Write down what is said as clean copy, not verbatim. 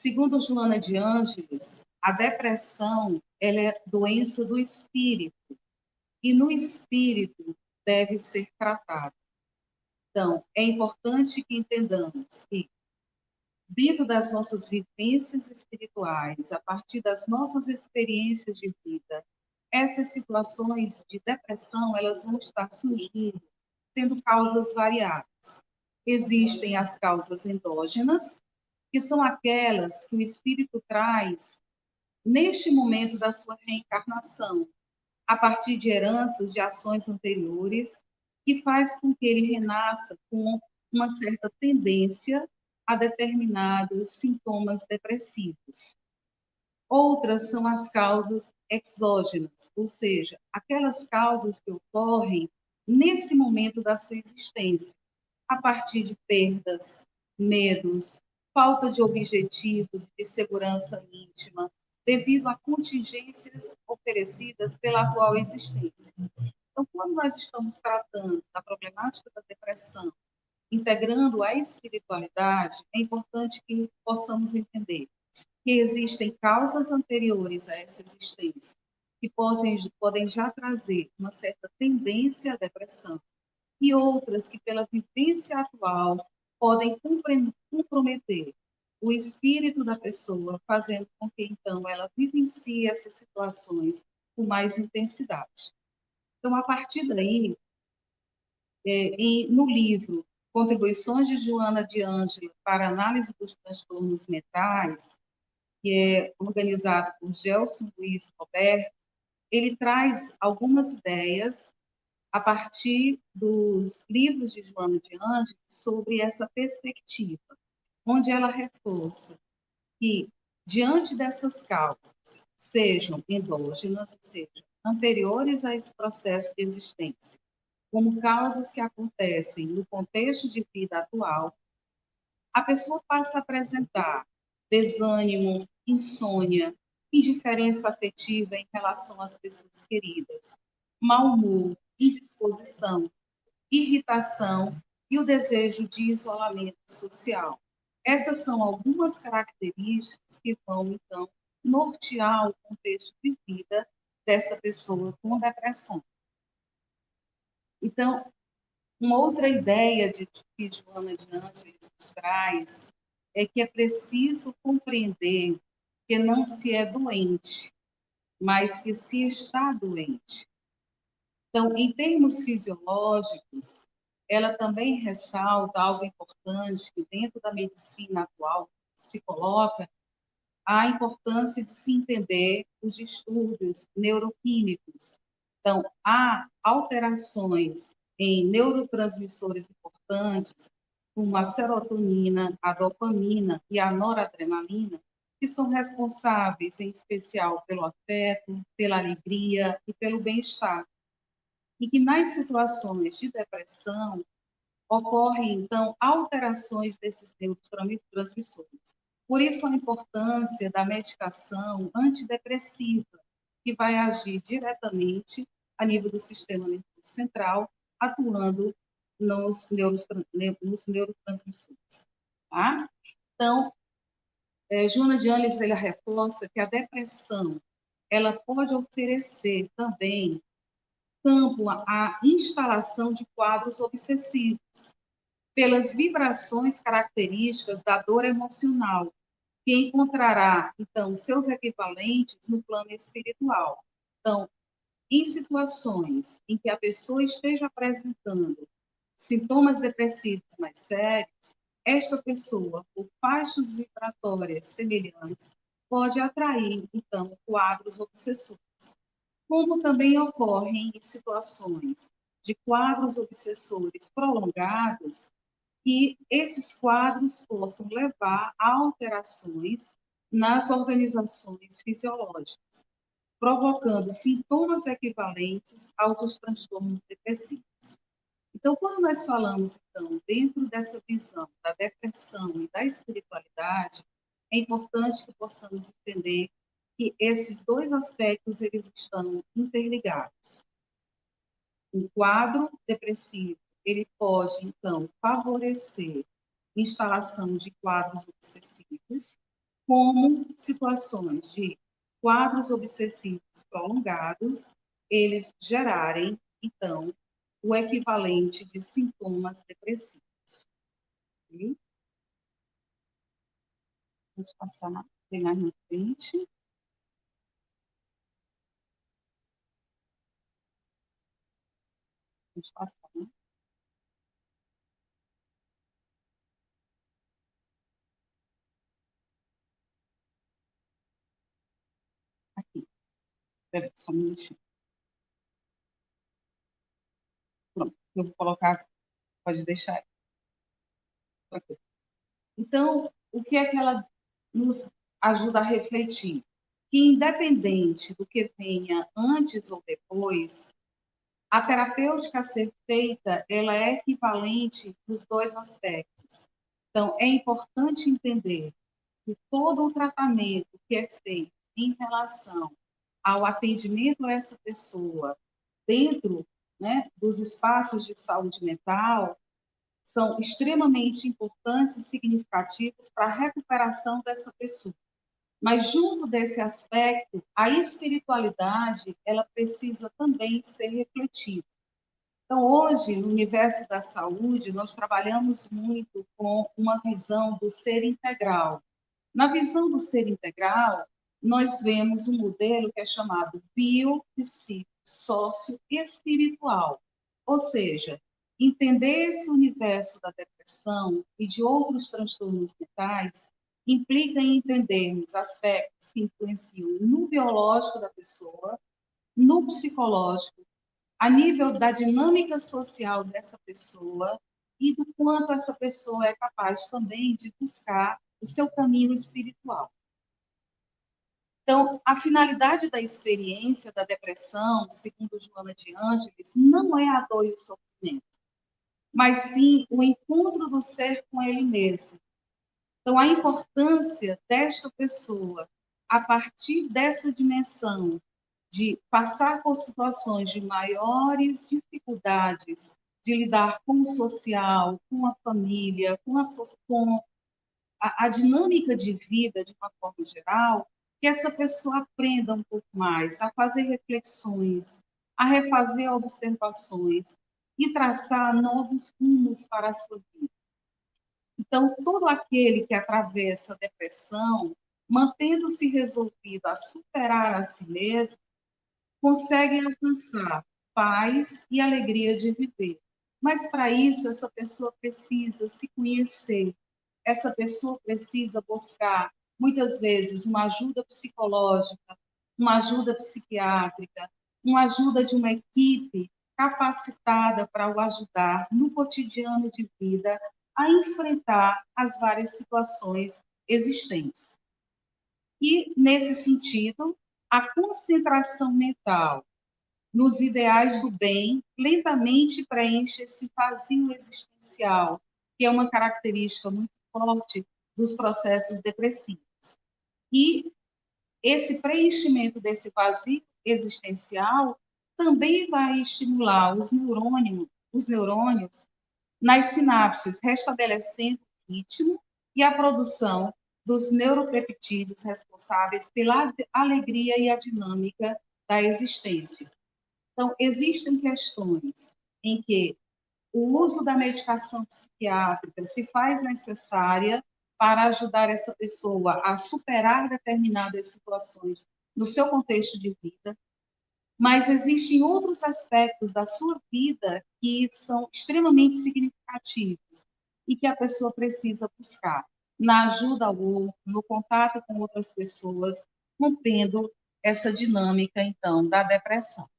Segundo Joana de Ângeles, a depressão ela é doença do espírito e no espírito deve ser tratada. Então, é importante que entendamos que, dentro das nossas vivências espirituais, a partir das nossas experiências de vida, essas situações de depressão, elas vão estar surgindo, tendo causas variadas. Existem as causas endógenas, que são aquelas que o espírito traz neste momento da sua reencarnação, a partir de heranças de ações anteriores, que faz com que ele renasça com uma certa tendência a determinados sintomas depressivos. Outras são as causas exógenas, ou seja, aquelas causas que ocorrem nesse momento da sua existência, a partir de perdas, medos, falta de objetivos, de segurança íntima, devido a contingências oferecidas pela atual existência. Então, quando nós estamos tratando da problemática da depressão, integrando a espiritualidade, é importante que possamos entender que existem causas anteriores a essa existência que podem já trazer uma certa tendência à depressão e outras que, pela vivência atual, podem comprometer o espírito da pessoa, fazendo com que, então, ela vivencie essas situações com mais intensidade. Então, a partir daí, no livro Contribuições de Joana de Ângela para a Análise dos Transtornos Mentais, que é organizado por Gelson Luiz Roberto, ele traz algumas ideias a partir dos livros de Joana de Ângeles sobre essa perspectiva, onde ela reforça que, diante dessas causas, sejam endógenas, ou seja, anteriores a esse processo de existência, como causas que acontecem no contexto de vida atual, a pessoa passa a apresentar desânimo, insônia, indiferença afetiva em relação às pessoas queridas, mau humor, indisposição, irritação e o desejo de isolamento social. Essas são algumas características que vão, então, nortear o contexto de vida dessa pessoa com depressão. Então, uma outra ideia que Joana de Ângeles nos traz é que é preciso compreender que não se é doente, mas que se está doente. Então, em termos fisiológicos, ela também ressalta algo importante que dentro da medicina atual se coloca a importância de se entender os distúrbios neuroquímicos. Então, há alterações em neurotransmissores importantes, como a serotonina, a dopamina e a noradrenalina, que são responsáveis, em especial, pelo afeto, pela alegria e pelo bem-estar. E que nas situações de depressão ocorrem, então, alterações desses neurotransmissores. Por isso, a importância da medicação antidepressiva, que vai agir diretamente a nível do sistema nervoso central, atuando nos neurotransmissores. Tá? Então, Joana de Ângeles ela reforça que a depressão ela pode oferecer também campo à instalação de quadros obsessivos, pelas vibrações características da dor emocional, que encontrará, então, seus equivalentes no plano espiritual. Então, em situações em que a pessoa esteja apresentando sintomas depressivos mais sérios, esta pessoa, por faixas vibratórias semelhantes, pode atrair, então, quadros obsessores. Como também ocorrem em situações de quadros obsessores prolongados, que esses quadros possam levar a alterações nas organizações fisiológicas, provocando sintomas equivalentes aos dos transtornos depressivos. Então, quando nós falamos, então, dentro dessa visão da depressão e da espiritualidade, é importante que possamos entender que esses dois aspectos eles estão interligados. Um quadro depressivo, ele pode, então, favorecer instalação de quadros obsessivos, como situações de quadros obsessivos prolongados, eles gerarem, então, o equivalente de sintomas depressivos. Ok? Vamos passar bem mais na frente. Vamos passar. Aqui. Espera só um minutinho. Pronto, eu vou colocar, pode deixar aqui. Então, o que é que ela nos ajuda a refletir? Que independente do que venha antes ou depois, a terapêutica a ser feita, ela é equivalente nos dois aspectos. Então, é importante entender que todo o tratamento que é feito em relação ao atendimento a essa pessoa dentro, né, dos espaços de saúde mental são extremamente importantes e significativos para a recuperação dessa pessoa. Mas junto desse aspecto, a espiritualidade, ela precisa também ser refletida. Então, hoje, no universo da saúde, nós trabalhamos muito com uma visão do ser integral. Na visão do ser integral, nós vemos um modelo que é chamado biopsicossócio-espiritual. Ou seja, entender esse universo da depressão e de outros transtornos mentais implica em entendermos aspectos que influenciam no biológico da pessoa, no psicológico, a nível da dinâmica social dessa pessoa e do quanto essa pessoa é capaz também de buscar o seu caminho espiritual. Então, a finalidade da experiência da depressão, segundo Joana de Ângeles, não é a dor e o sofrimento, mas sim o encontro do ser com ele mesmo. Então, a importância desta pessoa, a partir dessa dimensão de passar por situações de maiores dificuldades, de lidar com o social, com a família, com a dinâmica de vida de uma forma geral, que essa pessoa aprenda um pouco mais a fazer reflexões, a refazer observações e traçar novos rumos para a sua vida. Então, todo aquele que atravessa a depressão, mantendo-se resolvido a superar a si mesmo, consegue alcançar paz e alegria de viver. Mas para isso, essa pessoa precisa se conhecer, essa pessoa precisa buscar, muitas vezes, uma ajuda psicológica, uma ajuda psiquiátrica, uma ajuda de uma equipe capacitada para o ajudar no cotidiano de vida a enfrentar as várias situações existentes. E, nesse sentido, a concentração mental nos ideais do bem lentamente preenche esse vazio existencial, que é uma característica muito forte dos processos depressivos. E esse preenchimento desse vazio existencial também vai estimular os neurônios nas sinapses, restabelecendo o ritmo e a produção dos neuropeptídeos responsáveis pela alegria e a dinâmica da existência. Então, existem questões em que o uso da medicação psiquiátrica se faz necessária para ajudar essa pessoa a superar determinadas situações no seu contexto de vida, mas existem outros aspectos da sua vida que são extremamente significativos e que a pessoa precisa buscar na ajuda ao outro, no contato com outras pessoas, rompendo essa dinâmica, então, da depressão.